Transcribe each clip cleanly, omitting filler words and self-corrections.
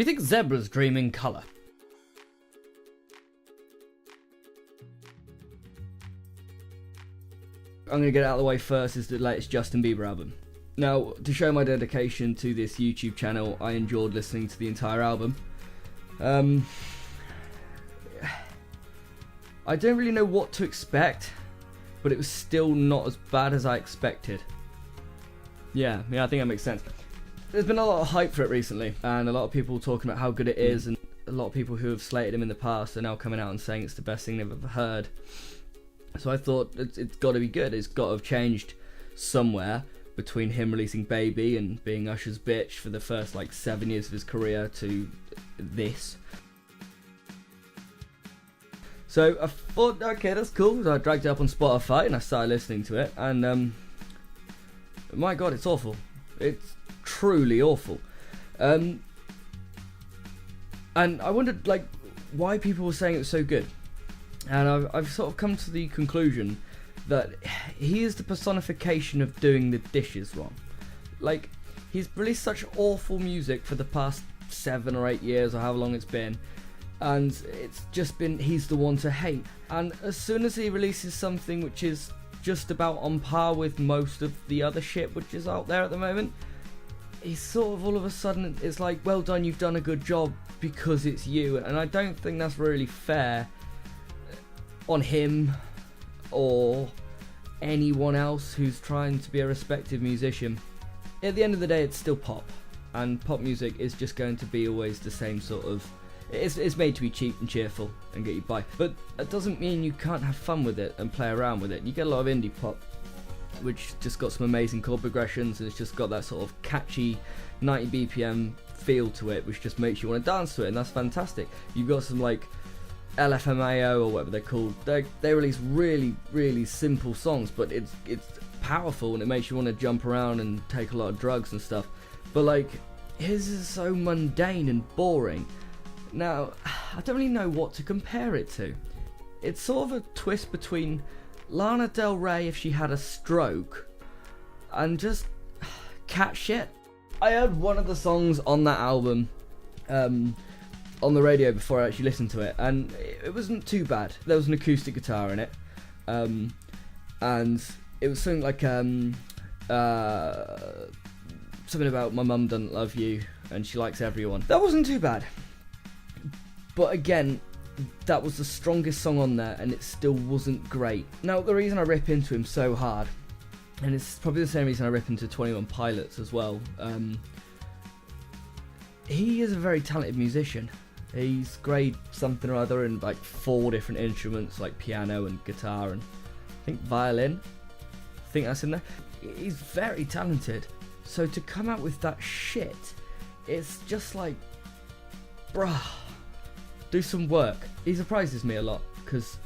Do you think zebras dream in colour? I'm going to get it out of the way first is the latest Justin Bieber album. Now, to show my dedication to this YouTube channel, I enjoyed listening to the entire album. I don't really know what to expect, but it was still not as bad as I expected. Yeah, I think that makes sense. There's been a lot of hype for it recently, and a lot of people talking about how good it is, and a lot of people who have slated him in the past are now coming out and saying it's the best thing they've ever heard. So I thought it's got to be good. It's got to have changed somewhere between him releasing Baby and being Usher's bitch for the first like 7 years of his career to this. So I thought, okay, that's cool. So I dragged it up on Spotify and I started listening to it, and my god, it's awful. It's truly awful. And I wondered like why people were saying it was so good. And I've sort of come to the conclusion that he is the personification of doing the dishes wrong. Like, he's released such awful music for the past 7 or 8 years, or however long it's been, and it's just been, he's the one to hate. And as soon as he releases something which is just about on par with most of the other shit which is out there at the moment, he's sort of all of a sudden, it's like, well done, you've done a good job because it's you. And I don't think that's really fair on him or anyone else who's trying to be a respected musician. At the end of the day, it's still pop, and pop music is just going to be always the same sort of, it's made to be cheap and cheerful and get you by, but that doesn't mean you can't have fun with it and play around with it. You get a lot of indie pop which just got some amazing chord progressions, and it's just got that sort of catchy 90 BPM feel to it which just makes you want to dance to it, and that's fantastic. You've got some like LFMAO or whatever they're called. They release really, really simple songs, but it's powerful and it makes you want to jump around and take a lot of drugs and stuff. But like, his is so mundane and boring. Now, I don't really know what to compare it to. It's sort of a twist between Lana Del Rey if she had a stroke and just cat shit. I heard one of the songs on that album on the radio before I actually listened to it, and it wasn't too bad. There was an acoustic guitar in it, and it was something like something about my mum doesn't love you and she likes everyone. That wasn't too bad, but again, that was the strongest song on there and it still wasn't great. Now, the reason I rip into him so hard, and it's probably the same reason I rip into 21 Pilots as well, he is a very talented musician. He's great something or other in like 4 different instruments, like piano and guitar and I think violin. I think that's in there. He's very talented. So to come out with that shit, it's just like, bruh, do some work. He surprises me a lot because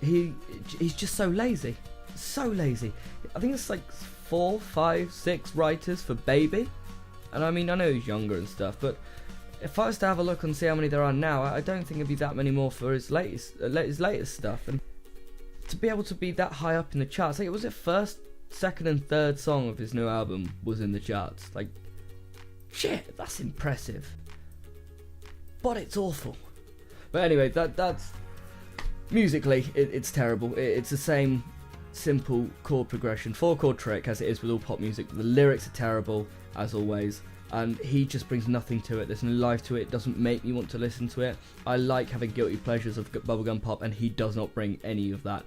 he's just so lazy. So lazy. I think it's like 4, 5, 6 writers for Baby. And I mean, I know he's younger and stuff, but if I was to have a look and see how many there are now, I don't think it'd be that many more for his latest stuff. And to be able to be that high up in the charts, like, it was it first, second and third song of his new album was in the charts. Like, shit, that's impressive. But it's awful. But anyway, that's musically, it's terrible. It's the same simple chord progression, 4-chord trick as it is with all pop music. The lyrics are terrible, as always, and he just brings nothing to it. There's no life to it. It doesn't make me want to listen to it. I like having guilty pleasures of bubblegum pop, and he does not bring any of that.